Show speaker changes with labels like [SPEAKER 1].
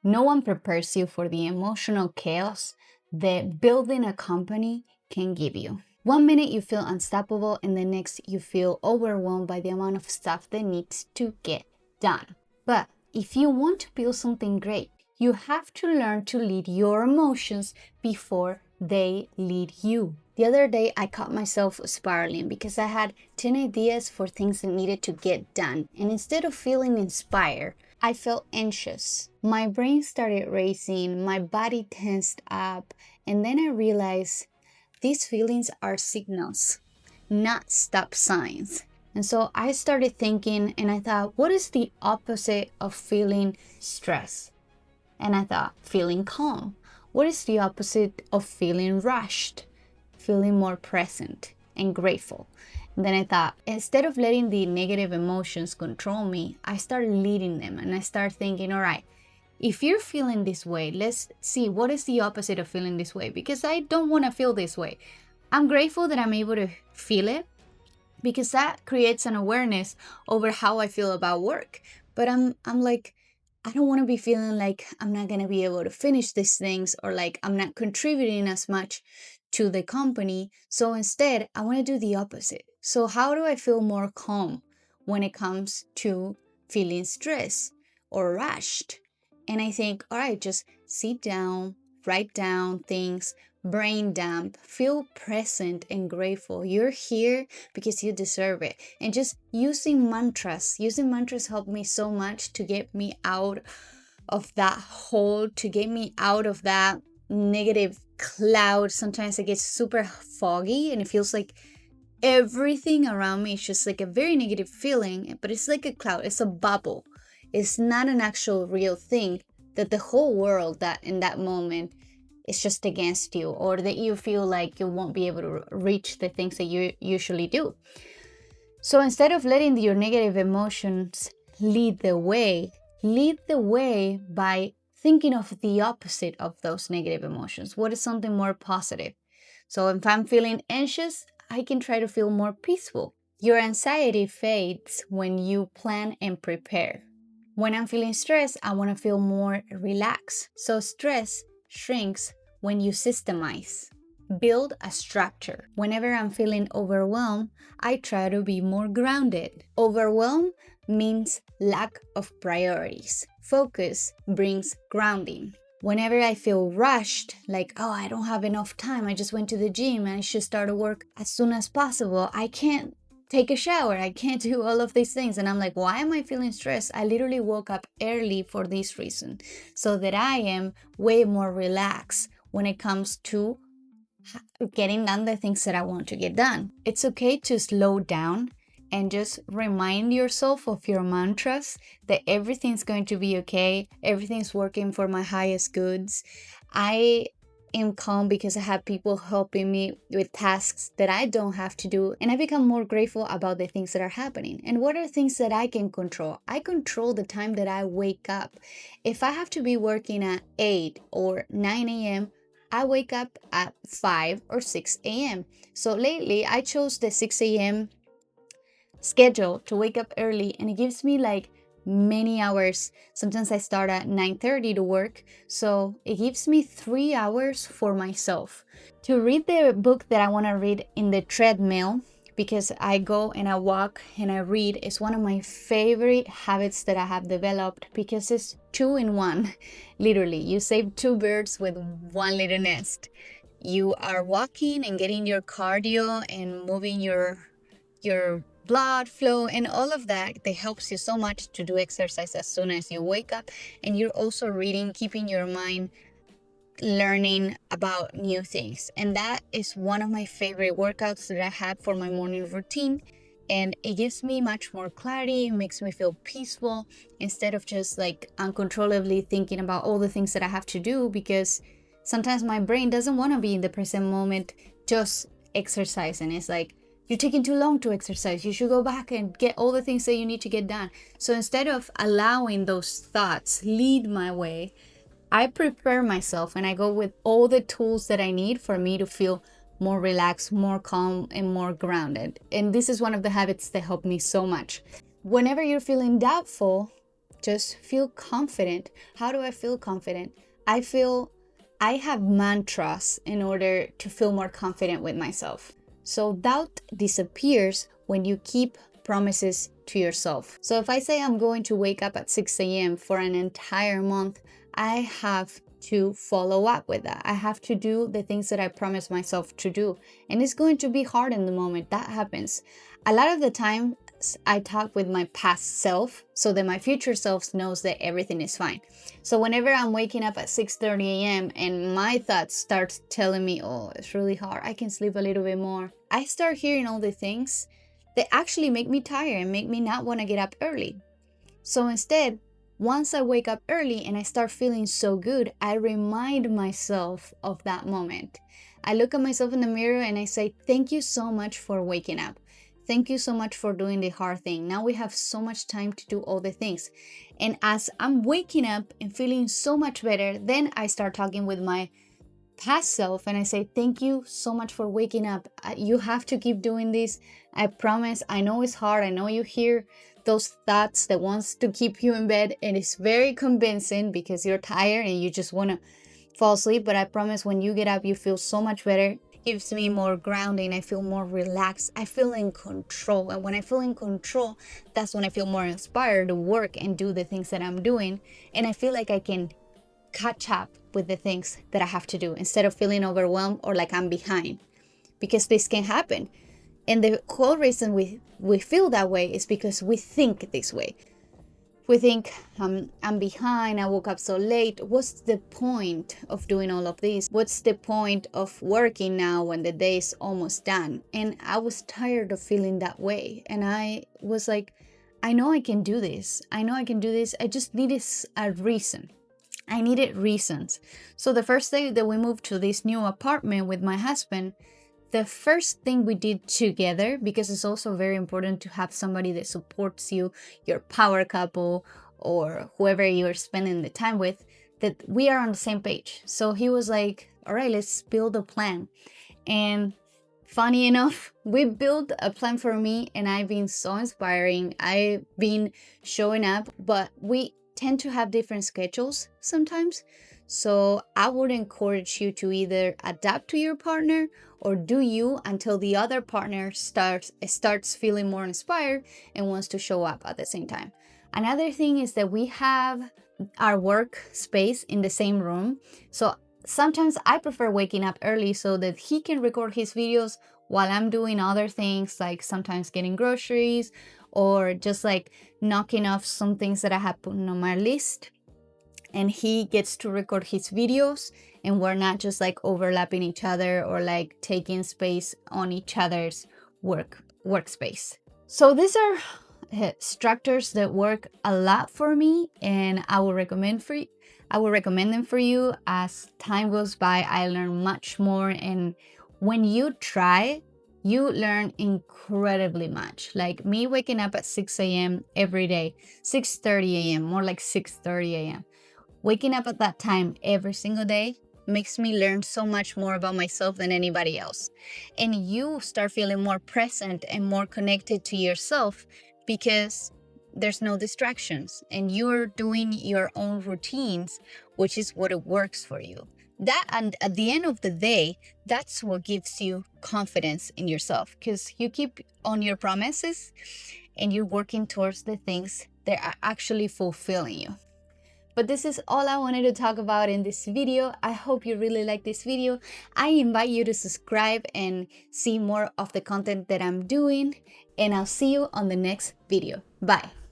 [SPEAKER 1] No one prepares you for the emotional chaos that building a company can give you. One minute you feel unstoppable, and the next you feel overwhelmed by the amount of stuff that needs to get done. But if you want to build something great, you have to learn to lead your emotions before they lead you. The other day, I caught myself spiraling because I had 10 ideas for things that needed to get done. And instead of feeling inspired, I felt anxious. My brain started racing, my body tensed up, and then I realized these feelings are signals, not stop signs. And so I started thinking and I thought, what is the opposite of feeling stress? And I thought, feeling calm. What is the opposite of feeling rushed? Feeling more present and grateful. And then I thought, instead of letting the negative emotions control me, I started leading them and I started thinking, all right, if you're feeling this way, let's see what is the opposite of feeling this way, because I don't want to feel this way. I'm grateful that I'm able to feel it because that creates an awareness over how I feel about work. But I'm like, I don't want to be feeling like I'm not going to be able to finish these things or like I'm not contributing as much to the company. So instead, I want to do the opposite. So how do I feel more calm when it comes to feeling stressed or rushed? And I think, all right, just sit down, write down things, brain dump, feel present and grateful. You're here because you deserve it. And just using mantras. Using mantras helped me so much to get me out of that hole, to get me out of that negative cloud. Sometimes it gets super foggy and it feels like everything around me is just like a very negative feeling, but it's like a cloud, it's a bubble. It's not an actual real thing that the whole world that in that moment is just against you, or that you feel like you won't be able to reach the things that you usually do. So instead of letting your negative emotions lead the way by thinking of the opposite of those negative emotions. What is something more positive? So if I'm feeling anxious, I can try to feel more peaceful. Your anxiety fades when you plan and prepare. When I'm feeling stressed, I want to feel more relaxed. So stress shrinks when you systemize. Build a structure. Whenever I'm feeling overwhelmed, I try to be more grounded. Overwhelm means lack of priorities. Focus brings grounding. Whenever I feel rushed, like, oh, I don't have enough time, I just went to the gym and I should start to work as soon as possible, I can't take a shower, I can't do all of these things. And I'm like, why am I feeling stressed? I literally woke up early for this reason, so that I am way more relaxed when it comes to getting done the things that I want to get done. It's okay to slow down and just remind yourself of your mantras that everything's going to be okay, everything's working for my highest goods. I am calm because I have people helping me with tasks that I don't have to do, and I become more grateful about the things that are happening. And what are things that I can control? I control the time that I wake up. If I have to be working at 8 or 9 a.m., I wake up at 5 or 6 a.m. So lately I chose the 6 a.m. schedule to wake up early, and it gives me like many hours. Sometimes I start at 9:30 to work, so it gives me 3 hours for myself to read the book that I want to read in the treadmill, because I go and I walk and I read. It's one of my favorite habits that I have developed because it's 2 in 1. Literally, you save 2 birds with one little nest. You are walking and getting your cardio and moving your blood flow and all of that helps you so much to do exercise as soon as you wake up. And you're also reading, keeping your mind learning about new things. And that is one of my favorite workouts that I have for my morning routine. And it gives me much more clarity. It makes me feel peaceful instead of just like uncontrollably thinking about all the things that I have to do, because sometimes my brain doesn't want to be in the present moment just exercising. It's like, you're taking too long to exercise. You should go back and get all the things that you need to get done. So instead of allowing those thoughts lead my way, I prepare myself and I go with all the tools that I need for me to feel more relaxed, more calm, and more grounded. And this is one of the habits that help me so much. Whenever you're feeling doubtful, just feel confident. How do I feel confident? I feel I have mantras in order to feel more confident with myself. So doubt disappears when you keep promises to yourself. So if I say I'm going to wake up at 6 a.m. for an entire month, I have to follow up with that. I have to do the things that I promised myself to do. And it's going to be hard in the moment. That happens. A lot of the time, I talk with my past self so that my future self knows that everything is fine. So whenever I'm waking up at 6:30 a.m. and my thoughts start telling me, oh, it's really hard, I can sleep a little bit more, I start hearing all the things that actually make me tired and make me not want to get up early. So instead, once I wake up early and I start feeling so good, I remind myself of that moment. I look at myself in the mirror and I say, thank you so much for waking up. Thank you so much for doing the hard thing. Now we have so much time to do all the things. And as I'm waking up and feeling so much better, then I start talking with my past self and I say, thank you so much for waking up. You have to keep doing this. I promise. I know it's hard. I know you hear those thoughts that wants to keep you in bed, and it's very convincing because you're tired and you just want to fall asleep. But I promise when you get up, you feel so much better. Gives me more grounding. I feel more relaxed. I feel in control. And when I feel in control, that's when I feel more inspired to work and do the things that I'm doing. And I feel like I can catch up with the things that I have to do instead of feeling overwhelmed or like I'm behind, because this can happen. And the whole reason we feel that way is because we think this way. We think, I'm behind, I woke up so late. What's the point of doing all of this? What's the point of working now when the day is almost done? And I was tired of feeling that way. And I was like, I know I can do this. I know I can do this. I just needed a reason. I needed reasons. So the first day that we moved to this new apartment with my husband, the first thing we did together, because it's also very important to have somebody that supports you, your power couple, or whoever you're spending the time with, that we are on the same page. So he was like, all right, let's build a plan. And funny enough, we built a plan for me, and I've been so inspiring. I've been showing up, but we tend to have different schedules sometimes. So I would encourage you to either adapt to your partner or do you until the other partner starts feeling more inspired and wants to show up at the same time. Another thing is that we have our work space in the same room. So sometimes I prefer waking up early so that he can record his videos while I'm doing other things, like sometimes getting groceries or just like knocking off some things that I have put on my list. And he gets to record his videos, and we're not just like overlapping each other or like taking space on each other's workspace. So these are structures that work a lot for me, and I will recommend them for you. As time goes by, I learn much more, and when you try, you learn incredibly much. Like me waking up at 6 a.m. every day, 6:30 a.m., more like 6:30 a.m. Waking up at that time every single day makes me learn so much more about myself than anybody else. And you start feeling more present and more connected to yourself because there's no distractions and you're doing your own routines, which is what works for you. That, and at the end of the day, that's what gives you confidence in yourself, because you keep on your promises and you're working towards the things that are actually fulfilling you. But this is all I wanted to talk about in this video. I hope you really like this video. I invite you to subscribe and see more of the content that I'm doing, and I'll see you on the next video. Bye.